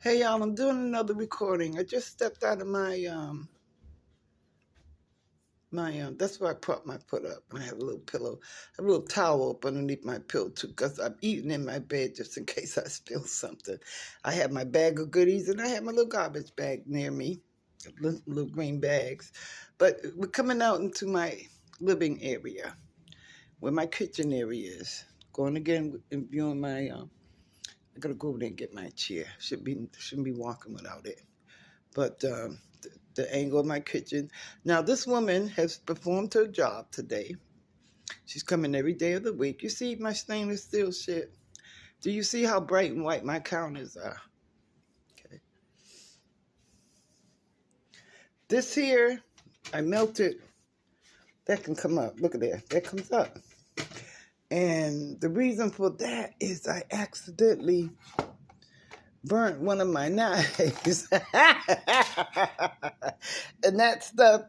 Hey y'all, I'm doing another recording. I just stepped out of that's where I prop my foot up, and I have a little pillow, a little towel up underneath my pillow too, because I'm eating in my bed just in case I spill something. I have my bag of goodies, and I have my little garbage bag near me, little green bags. But we're coming out into my living area, where my kitchen area is. Going again and viewing my. I gotta go over there and get my chair. Shouldn't be walking without it. But the angle of my kitchen. Now, this woman has performed her job today. She's coming every day of the week. You see my stainless steel shit? Do you see how bright and white my counters are? Okay. This here, I melted. That can come up. Look at that. That comes up. And the reason for that is I accidentally burnt one of my knives. And that stuff,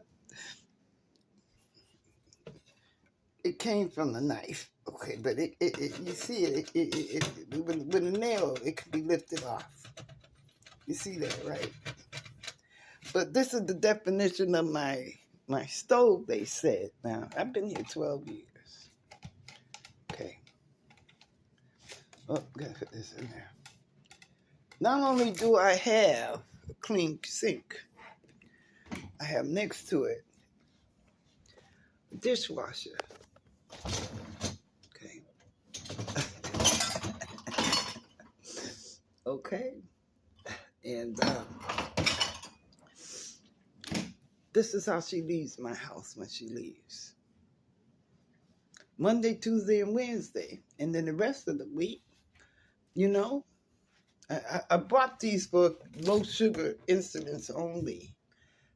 it came from the knife. Okay, but you see with a nail, it can be lifted off. You see that, right? But this is the definition of my stove, they said. Now, I've been here 12 years. Okay. Oh, gotta put this in there. Not only do I have a clean sink, I have next to it a dishwasher. Okay. Okay. And this is how she leaves my house when she leaves. Monday, Tuesday, and Wednesday. And then the rest of the week, you know, I bought these for low sugar incidents only.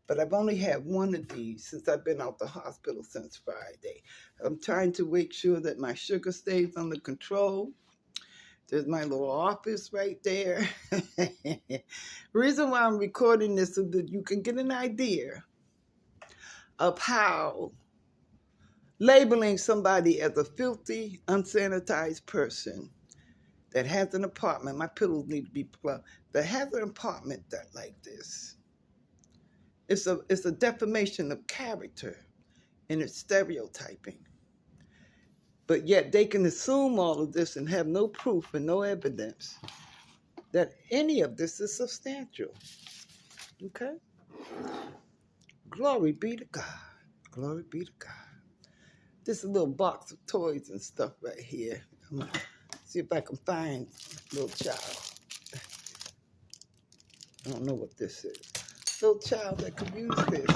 But I've only had one of these since I've been out the hospital since Friday. I'm trying to make sure that my sugar stays under control. There's my little office right there. The reason why I'm recording this is that you can get an idea of how labeling somebody as a filthy, unsanitized person that has an apartment, my pillows need to be plugged, that has an apartment that like this. It's a defamation of character and it's stereotyping. But yet they can assume all of this and have no proof and no evidence that any of this is substantial. Okay? Glory be to God. Glory be to God. This is a little box of toys and stuff right here. I'm going to see if I can find a little child. I don't know what this is. Little child that could use this.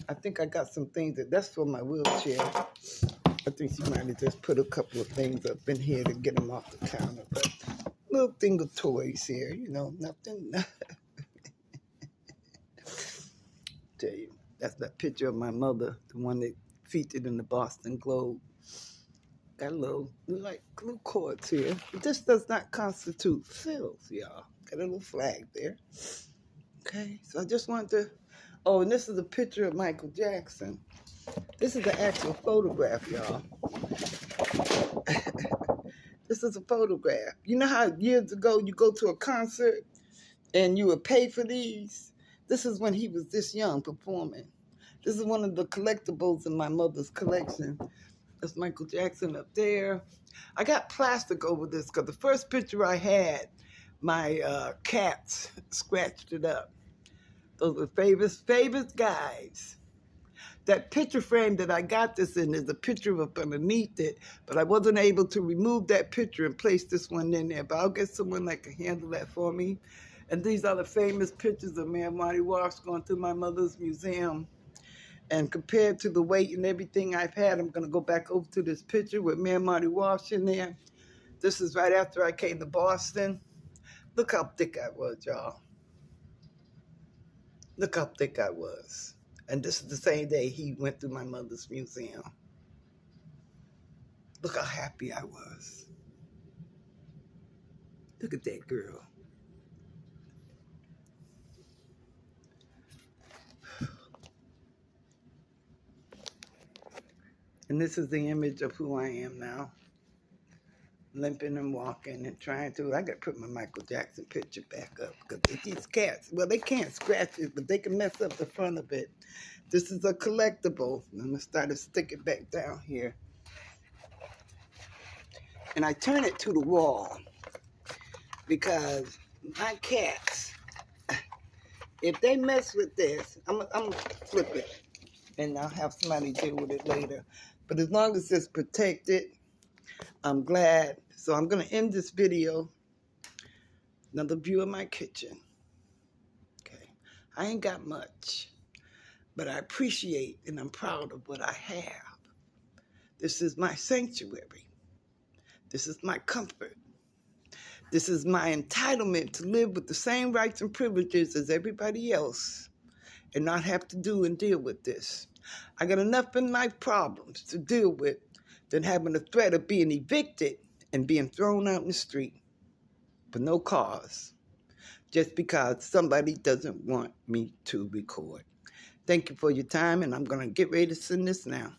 I think I got some things that's for my wheelchair. I think she might have just put a couple of things up in here to get them off the counter. But little thing of toys here, you know, nothing. Tell you, that's that picture of my mother, the one that featured in the Boston Globe. Got a little, like, little cords here. But this does not constitute filth, y'all. Got a little flag there. Okay, so I just wanted to, oh, and this is a picture of Michael Jackson. This is the actual photograph, y'all. This is a photograph. You know how years ago you go to a concert and you would pay for these? This is when he was this young performing. This is one of the collectibles in my mother's collection. That's Michael Jackson up there. I got plastic over this because the first picture I had, my cats scratched it up. Those were favorite guys. That picture frame that I got this in is a picture of underneath it, but I wasn't able to remove that picture and place this one in there. But I'll get someone that can handle that for me. And these are the famous pictures of Mayor Marty Walsh going through my mother's museum. And compared to the weight and everything I've had, I'm going to go back over to this picture with Mayor Marty Walsh in there. This is right after I came to Boston. Look how thick I was, y'all. Look how thick I was. And this is the same day he went through my mother's museum. Look how happy I was. Look at that girl. And this is the image of who I am now. limping and walking and trying to. I got to put my Michael Jackson picture back up because these cats, well, they can't scratch it, but they can mess up the front of it. This is a collectible. I'm going to start to stick it back down here. And I turn it to the wall because my cats, if they mess with this, I'm going to flip it and I'll have somebody deal with it later. But as long as it's protected, I'm glad. So I'm going to end this video. Another view of my kitchen. Okay. I ain't got much, but I appreciate and I'm proud of what I have. This is my sanctuary. This is my comfort. This is my entitlement to live with the same rights and privileges as everybody else and not have to do and deal with this. I got enough in life problems to deal with than having the threat of being evicted and being thrown out in the street for no cause, just because somebody doesn't want me to record. Thank you for your time, and I'm going to get ready to send this now.